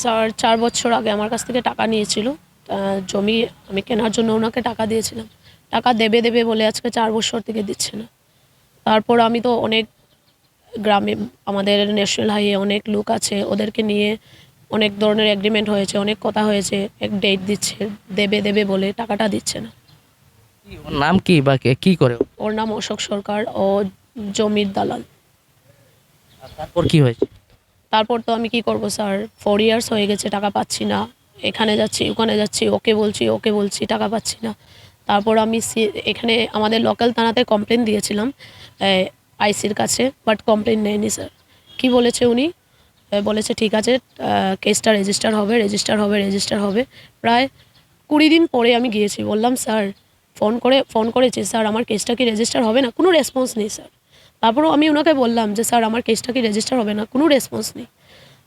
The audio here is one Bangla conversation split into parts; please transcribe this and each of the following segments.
স্যার ৪ বছর আগে আমার কাছ থেকে টাকা নিয়েছিল। জমি আমি কেনার জন্য ওনাকে টাকা দিয়েছিলাম। টাকা দেবে, দেবে বলে আজকে ৪ বছর থেকে দিচ্ছে না। তারপর আমি তো অনেক গ্রামে আমাদের ন্যাশনাল হাইওয়ে অনেক লোক আছে, ওদেরকে নিয়ে অনেক ধরনের এগ্রিমেন্ট হয়েছে, অনেক কথা হয়েছে। এক ডেট দিচ্ছে, দেবে, দেবে বলে টাকাটা দিচ্ছে না। ওর নাম কি বা কি করে ও? ওর নাম অশোক সরকার, ও জমির দালাল। আর তারপর কি হয়েছে? তারপর তো আমি কি করব স্যার, 4 ইয়ার্স হয়ে গেছে, টাকা পাচ্ছি না। এখানে যাচ্ছি, ওখানে যাচ্ছি, ওকে বলছি, টাকা পাচ্ছি না। তারপর আমি এখানে আমাদের লোকাল থানাতে কমপ্লেন দিয়েছিলাম আইসির কাছে, বাট কমপ্লেন নেয়নি স্যার। কি বলেছে উনি, বলেছে ঠিক আছে, কেসটা রেজিস্টার হবে। প্রায় 20 দিন পরে আমি গিয়েছি, বললাম স্যার, ফোন করেছি স্যার, আমার কেসটা কি রেজিস্টার হবে না? কোনো রেসপন্স নেই স্যার। তারপরও আমি ওনাকে বললাম যে স্যার, আমার কেসটা কি রেজিস্টার হবে না? কোনো রেসপন্স নেই।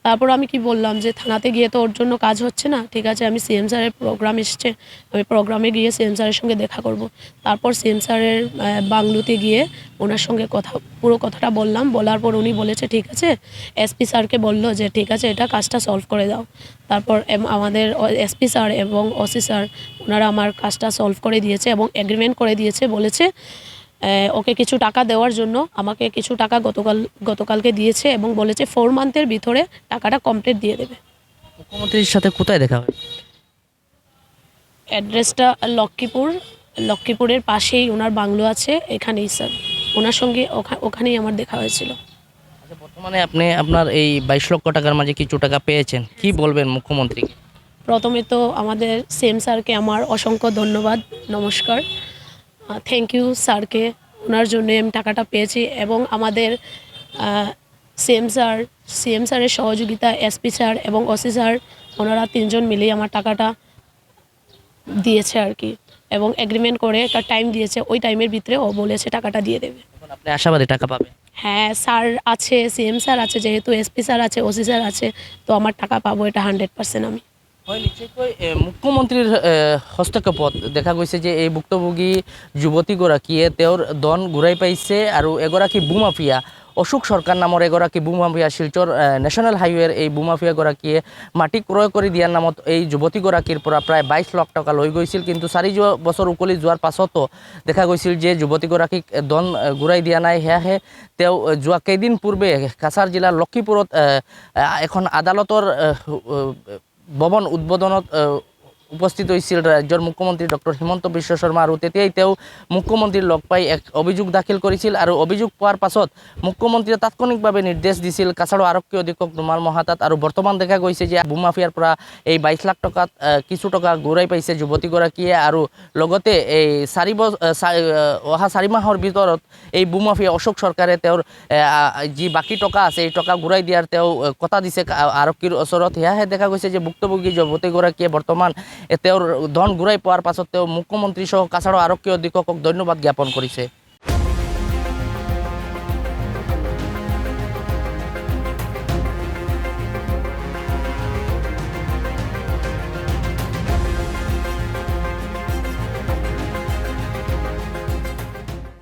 তারপর আমি কি বললাম যে থানাতে গিয়ে তো ওর জন্য কাজ হচ্ছে না, ঠিক আছে আমি সিএম স্যারের প্রোগ্রাম এসছে, আমি প্রোগ্রামে গিয়ে সিএম স্যারের সঙ্গে দেখা করব। তারপর সিএম স্যারের বাংলোতে গিয়ে ওনার সঙ্গে পুরো কথাটা বললাম। বলার পর উনি বলেছে ঠিক আছে, এসপি স্যারকে বললো যে ঠিক আছে, এটা কাজটা সলভ করে দাও। তারপর আমাদের এসপি স্যার এবং ওসি স্যার, ওনারা আমার কাজটা সলভ করে দিয়েছে এবং এগ্রিমেন্ট করে দিয়েছে। বলেছে ওকে কিছু টাকা দেওয়ার জন্য, আমাকে কিছু টাকা গতকালকে দিয়েছে এবং বলেছে 4 মান্থের ভিতরে টাকাটা কমপ্লিট দিয়ে দেবে। মুখ্যমন্ত্রীর সাথে কোথায় দেখা হয়? অ্যাড্রেসটা লক্ষ্মীপুরের পাশেই ওনার বাংলো আছে, এখানেই স্যার। ওনার সঙ্গে ওখানেই আমার দেখা হয়েছিল। আচ্ছা, বর্তমানে আপনি আপনার এই 22 লক্ষ টাকার মাঝে কিছু টাকা পেয়েছেন, কি বলবেন মুখ্যমন্ত্রীকে? প্রথমে তো আমাদের সিএম স্যারকে আমার অসংখ্য ধন্যবাদ, নমস্কার। থ্যাংক ইউ স্যারকে, ওনার জন্য আমি টাকাটা পেয়েছি। এবং আমাদের সিএম স্যারের সহযোগিতা, এসপি স্যার এবং ওসি স্যার, ওনারা 3 জন মিলেই আমার টাকাটা দিয়েছে আর কি। এবং এগ্রিমেন্ট করে একটা টাইম দিয়েছে, ওই টাইমের ভিতরে ও বলেছে টাকাটা দিয়ে দেবে। এখন আপনি আশাবাদী টাকা পাবেন? হ্যাঁ স্যার আছে, সিএম স্যার আছে, যেহেতু এসপি স্যার আছে, ওসি স্যার আছে, তো আমার টাকা পাবো, এটা 100% আমি। হয় নিশ্চয়কৈ মুখ্যমন্ত্ৰীৰ হস্তক্ষেপত দেখা গৈছে যে এই ভুক্তভোগী যুৱতীগৰাকীয়ে তেওঁৰ ধন ঘূৰাই পাইছে আৰু এগৰাকী ভূমাফিয়া অশোক সরকার নামৰ এগৰাকী ভূমাফিয়া শিলচৰ নেশ্যনেল হাইৱেৰ এই ভূমাফিয়াগৰাকীয়ে মাটি ক্ৰয় কৰি দিয়াৰ নামত এই যুৱতীগৰাকীৰ পৰা প্ৰায় 22 লাখ টকা লৈ গৈছিল। কিন্তু 4 বছৰ উকলি যোৱাৰ পাছতো দেখা গৈছিল যে যুৱতীগৰাকীক ধন ঘূৰাই দিয়া নাই। সেয়াহে তেওঁ যোৱা কেইদিন পূৰ্বে কাছাৰ জিলাৰ লক্ষীপুৰত এখন আদালতৰ ভৱন উদ্বোধনত উপস্থিত হৈছিল ৰাজ্যৰ মুখ্যমন্ত্ৰী ডক্টৰ হিমন্ত বিশ্ব শৰ্মা। আৰু তেতিয়াই তেওঁ মুখ্যমন্ত্ৰীৰ লগ পাই এক অভিযোগ দাখিল কৰিছিল। আৰু অভিযোগ পোৱাৰ পাছত মুখ্যমন্ত্ৰীয়ে তাৎক্ষণিকভাৱে নিৰ্দেশ দিছিল কাছাৰৰ আৰক্ষী অধীক্ষক নুমাল মহাতাত। আৰু বৰ্তমান দেখা গৈছে যে ভূমাফিয়াৰ পৰা এই 22 লাখ টকাত কিছু টকা ঘূৰাই পাইছে যুৱতীগৰাকীয়ে। আৰু লগতে এই অহা 4 মাহৰ ভিতৰত এই ভূমাফিয়া অশোক চৰকাৰে তেওঁৰ যি বাকী টকা আছে এই টকা ঘূৰাই দিয়াৰ তেওঁ কথা দিছে আৰক্ষীৰ ওচৰত। সেয়াহে দেখা গৈছে যে ভুক্তভোগী যুৱতীগৰাকীয়ে বৰ্তমান তেওঁৰ ধন ঘূৰাই পোৱাৰ পাছত তেওঁ মুখ্যমন্ত্ৰী সহ কাছাৰৰ আৰক্ষী অধীক্ষকক ধন্যবাদ জ্ঞাপন কৰিছে।